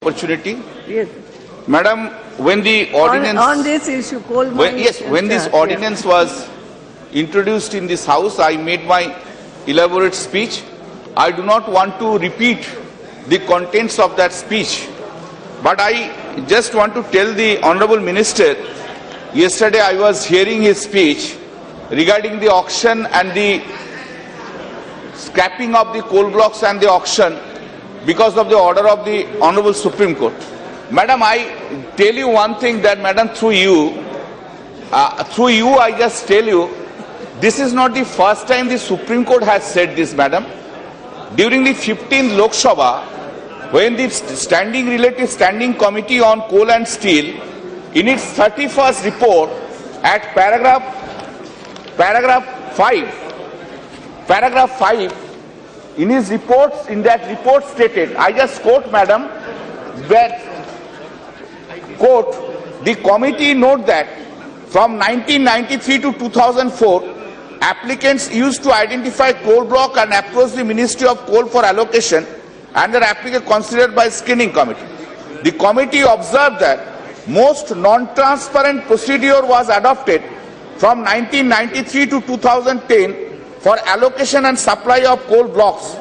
Opportunity. Yes. Madam, when the ordinance On this issue, coal mining. when this ordinance was introduced in this house, I made my elaborate speech. I do not want to repeat the contents of that speech, but I just want to tell the Honorable Minister, yesterday I was hearing his speech regarding the auction and the scrapping of the coal blocks and the auction because of the order of the Honorable Supreme Court. Madam, I tell you one thing that, Madam, through you I just tell you, this is not the first time the Supreme Court has said this, Madam. During the 15th Lok Sabha, when the Relative Standing Committee on Coal and Steel, in its 31st report, at paragraph 5, in his reports, in that report stated, I just quote, Madam, that, quote, the committee note that from 1993 to 2004, applicants used to identify coal block and approach the Ministry of Coal for allocation, and their application considered by screening committee. The committee observed that most non-transparent procedure was adopted from 1993 to 2010 for allocation and supply of coal blocks.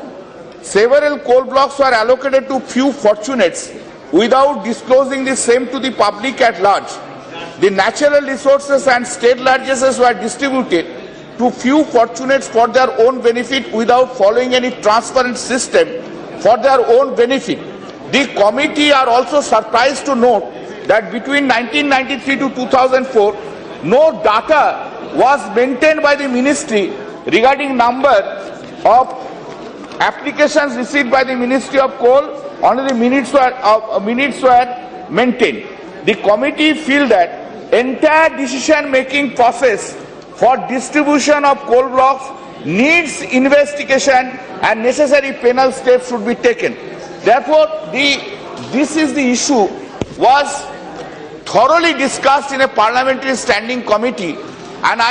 Several coal blocks were allocated to few fortunates without disclosing the same to the public at large. The natural resources and state largesses were distributed to few fortunates for their own benefit without following any transparent system for their own benefit. The committee are also surprised to note that between 1993 to 2004, no data was maintained by the ministry regarding number of applications received by the Ministry of Coal. Only the minutes were maintained. The committee feel that entire decision-making process for distribution of coal blocks needs investigation and necessary penal steps should be taken. Therefore, this is the issue was thoroughly discussed in a parliamentary standing committee, and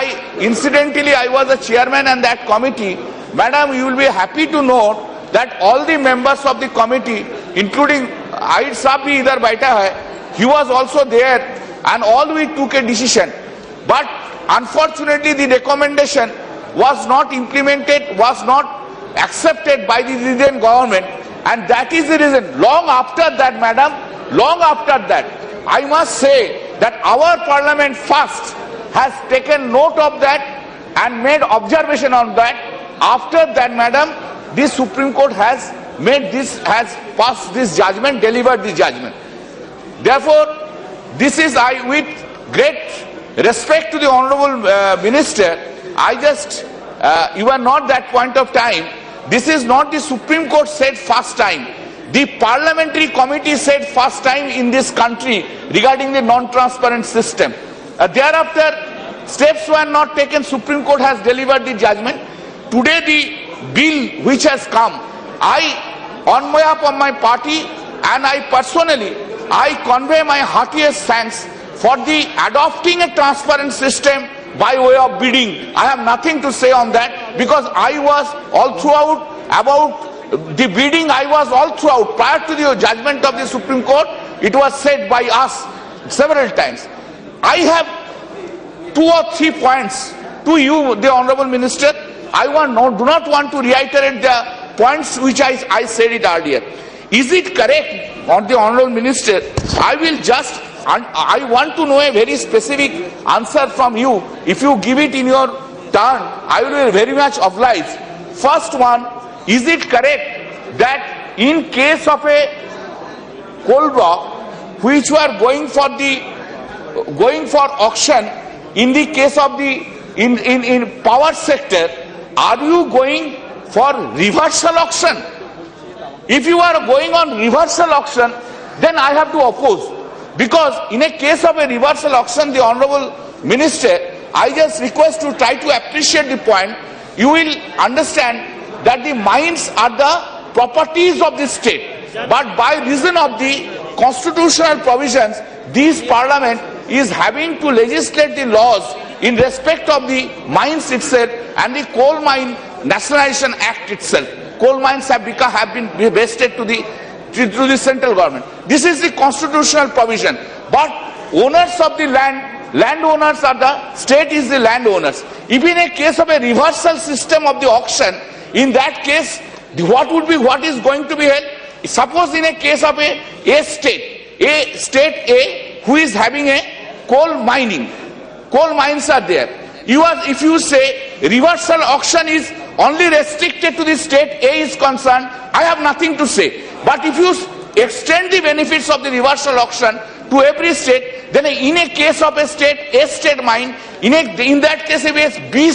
incidentally I was a chairman in that committee. Madam, you will be happy to know that all the members of the committee, including AITC bhi idhar baitha hai, he was also there, and all we took a decision. But unfortunately, the recommendation was not implemented, was not accepted by the Indian government, and that is the reason. Long after that, Madam, long after that, I must say that our Parliament first has taken note of that and made observation on that. After that, Madam, the Supreme Court has passed this judgment, delivered this judgment. Therefore, this is, with great respect to the Honorable Minister, you are not that point of time. This is not the Supreme Court said first time. The parliamentary committee said first time in this country regarding the non-transparent system. Thereafter, steps were not taken. Supreme Court has delivered the judgment. Today, the bill which has come, on behalf of my party and I personally, I convey my heartiest thanks for the adopting a transparent system by way of bidding. I have nothing to say on that, because I was all throughout about the bidding. I was all throughout. Prior to the judgment of the Supreme Court, it was said by us several times. I have 2 or 3 points to you, the Honorable Minister. I do not want to reiterate the points which I said it earlier. Is it correct, on the Honorable Minister? I want to know a very specific answer from you. If you give it in your turn, I will be very much obliged. First one, is it correct that in case of a coal block which were going for auction, in the case of the in power sector, are you going for reversal auction? If you are going on reversal auction, then I have to oppose. Because in a case of a reversal auction, the Honorable Minister, I just request to try to appreciate the point. You will understand that the mines are the properties of the state. But by reason of the constitutional provisions, this Parliament is having to legislate the laws in respect of the mines itself and the Coal Mine Nationalization Act itself. Coal mines have been vested to the to the central government. This is the constitutional provision. But owners of the landowners are the state is the landowners. If in a case of a reversal system of the auction, in that case, what is going to be held? Suppose in a case of a state A who is having a coal mines are there. If you say reversal auction is only restricted to the state A is concerned, I have nothing to say. But if you extend the benefits of the reversal auction to every state, then in a case of a state mine, in that case if a B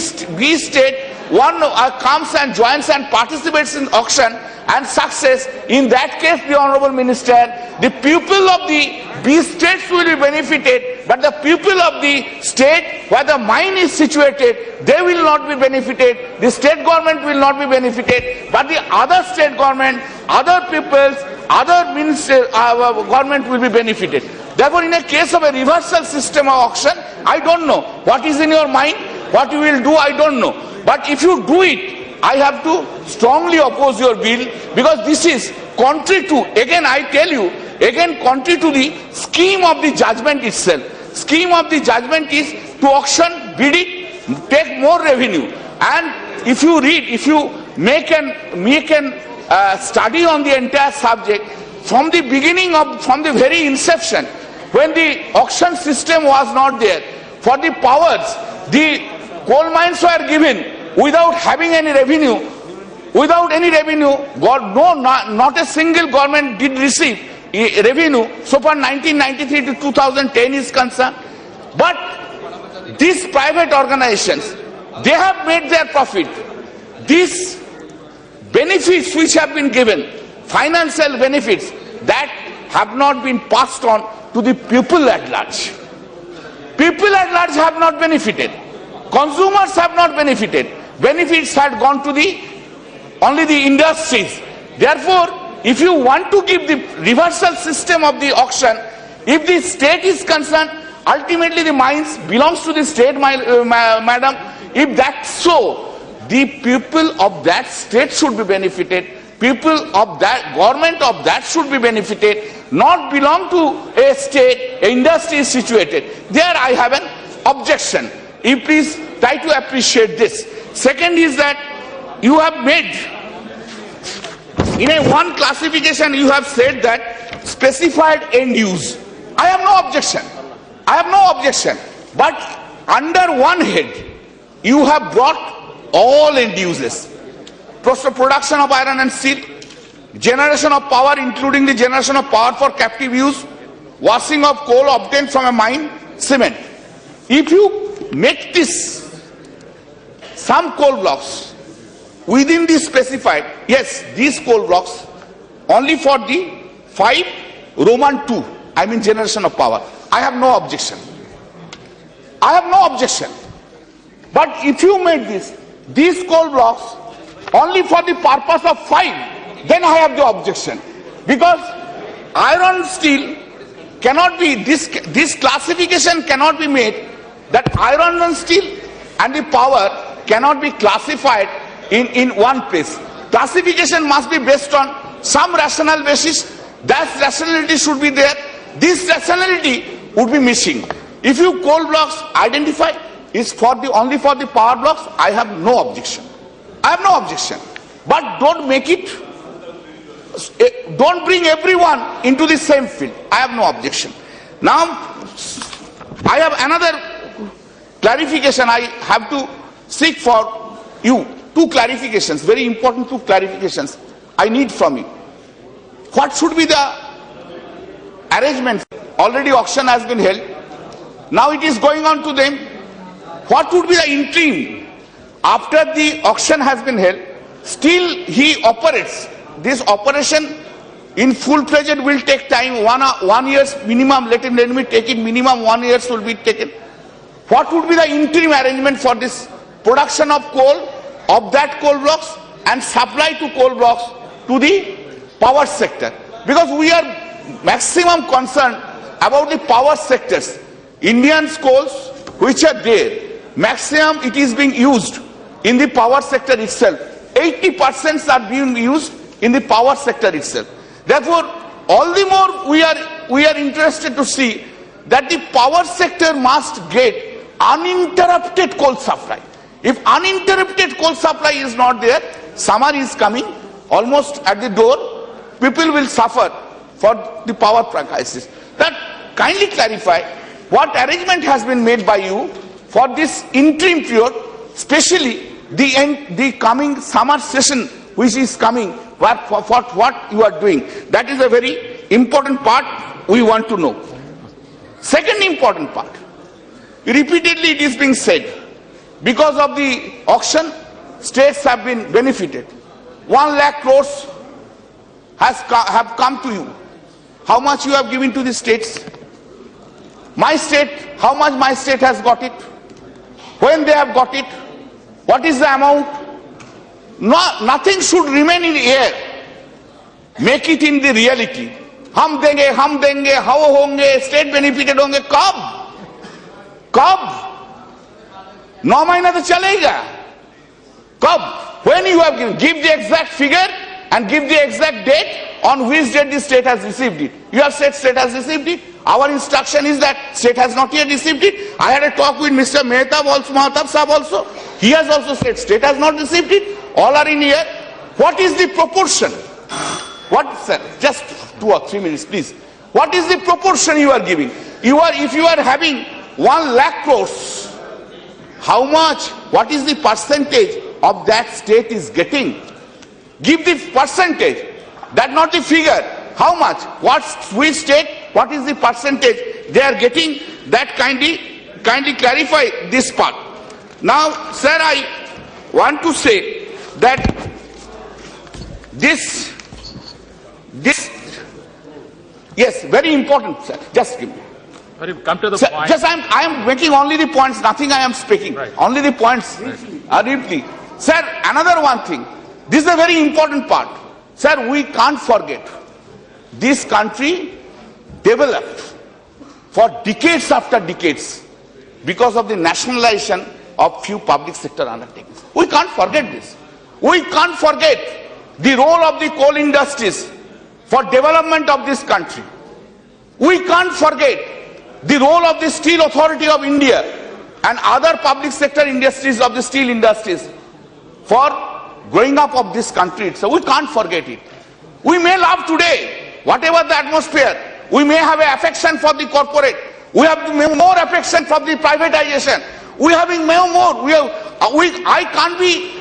state one comes and joins and participates in auction and success, in that case, the Honorable Minister, the people of the B states will be benefited, but the people of the state where the mine is situated, they will not be benefited. The state government will not be benefited, but the other state government, other peoples, other government will be benefited. Therefore, in a case of a reversal system of auction, I don't know what is in your mind, what you will do, I don't know. But if you do it, I have to strongly oppose your bill, because this is contrary to, again I tell you, contrary to the scheme of the judgment itself. Scheme of the judgment is to auction, bid it, take more revenue. And if you read, if you make an study on the entire subject, from the beginning of, from the very inception, when the auction system was not there, for the powers, the coal mines were given without having any revenue, not a single government did receive revenue so far 1993 to 2010 is concerned. But these private organizations, they have made their profit. These benefits which have been given, financial benefits, that have not been passed on to the people at large. People at large have not benefited. Consumers have not benefited. Benefits had gone to only the industries. Therefore, if you want to give the reversal system of the auction, if the state is concerned, ultimately the mines belongs to the state, madam. If that's so, the people of that state should be benefited. People of that government of that should be benefited, not belong to a state, a industry is situated. There I have an objection. You please try to appreciate this. Second is that you have made, in a one classification you have said that specified end use. I have no objection. I have no objection. But under one head, you have brought all end uses. Production of iron and steel, generation of power including the generation of power for captive use, washing of coal obtained from a mine, cement. If you make this some coal blocks within the specified, yes, these coal blocks only for the 5 Roman 2, I mean generation of power, I have no objection. I have no objection. But if you made these coal blocks only for the purpose of 5, then I have the objection. Because iron steel cannot be, this classification cannot be made, that iron and steel and the power cannot be classified in one place. Classification must be based on some rational basis. That rationality should be there. This rationality would be missing. If you coal blocks identify is only for the power blocks, I have no objection. I have no objection. But don't make it, don't bring everyone into the same field. I have no objection. Now, I have another clarification I have to seek for you. 2 clarifications, very important 2 clarifications I need from you. What should be the arrangement? Already auction has been held. Now it is going on to them. What would be the interim after the auction has been held? Still he operates. This operation in full-fledged will take time. 1 year's minimum. Let me take it. Minimum 1 year will be taken. What would be the interim arrangement for this production of coal, of that coal blocks, and supply to coal blocks to the power sector? Because we are maximum concerned about the power sectors. Indian coals which are there, maximum it is being used in the power sector itself. 80% are being used in the power sector itself. Therefore, all the more we are interested to see that the power sector must get uninterrupted coal supply. If uninterrupted coal supply is not there, summer is coming, almost at the door, people will suffer for the power crisis. That kindly clarify what arrangement has been made by you for this interim period, especially the coming summer session which is coming, for what you are doing. That is a very important part we want to know. Second important part, repeatedly it is being said, because of the auction, states have been benefited. 1 lakh crores have come to you. How much you have given to the states? My state, how much my state has got it? When they have got it? What is the amount? Nothing should remain in air. Make it in the reality. हम देंगे, how होंगे, state benefited होंगे, कब? 9 महीना तो चलेगा. कब? When you have given, give the exact figure and give the exact date on which date the state has received it. You have said state has received it. Our instruction is that state has not yet received it. I had a talk with Mr. Mehtab also, Mahatab Sahab also. He has also said state has not received it. All are in here. What is the proportion? What, sir? Just 2 or 3 minutes, please. What is the proportion you are giving? If you are having 1 lakh crores, how much? What is the percentage of that state is getting? Give the percentage. That not the figure. How much? Which state? What is the percentage they are getting? That kindly clarify this part. Now, sir, I want to say that this, yes, very important, sir. Just give me. Come to the sir, point. Just I am making only the points, nothing I am speaking. Right. Only the points. Briefly. Sir, another one thing. This is a very important part. Sir, we can't forget. This country developed for decades after decades because of the nationalization of few public sector undertakings. We can't forget this. We can't forget the role of the coal industries for development of this country. We can't forget the role of the Steel Authority of India and other public sector industries of the steel industries for growing up of this country. So we can't forget it. We may love today, whatever the atmosphere, we may have an affection for the corporate, we have more affection for the privatization, we are having more. I can't be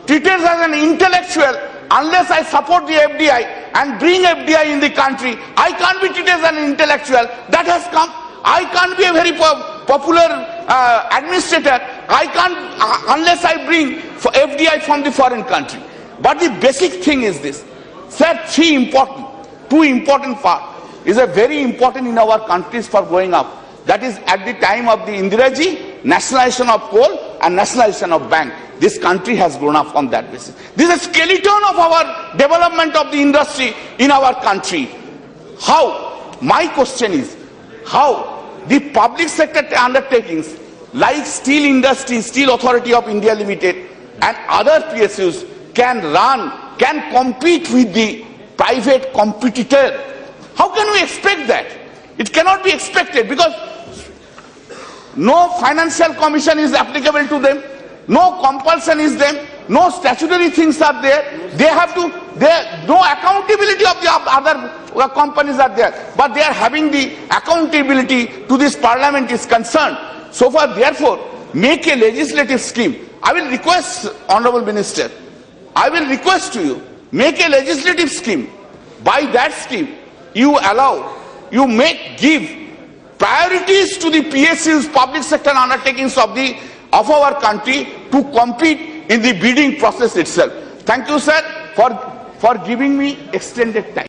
treated as an intellectual unless I support the FDI and bring FDI in the country. I can't be treated as an intellectual. That has come. I can't be a very popular administrator. I can't unless I bring FDI from the foreign country. But the basic thing is this. Sir, two important parts is a very important in our countries for growing up. That is at the time of the Indiraji, nationalization of coal and nationalization of bank. This country has grown up on that basis. This is a skeleton of our development of the industry in our country. How? My question is, how the public sector undertakings like steel industry, Steel Authority of India Limited and other PSUs can compete with the private competitor. How can we expect that? It cannot be expected because no financial commission is applicable to them, no compulsion is there, no statutory things are there. No accountability of the other companies are there, but they are having the accountability to this parliament is concerned. So far, therefore, make a legislative scheme. I will request, Honorable Minister, I will request to you, make a legislative scheme. By that scheme, you give priorities to the PSUs, public sector undertakings of our country to compete in the bidding process itself. Thank you, sir, for giving me extended time.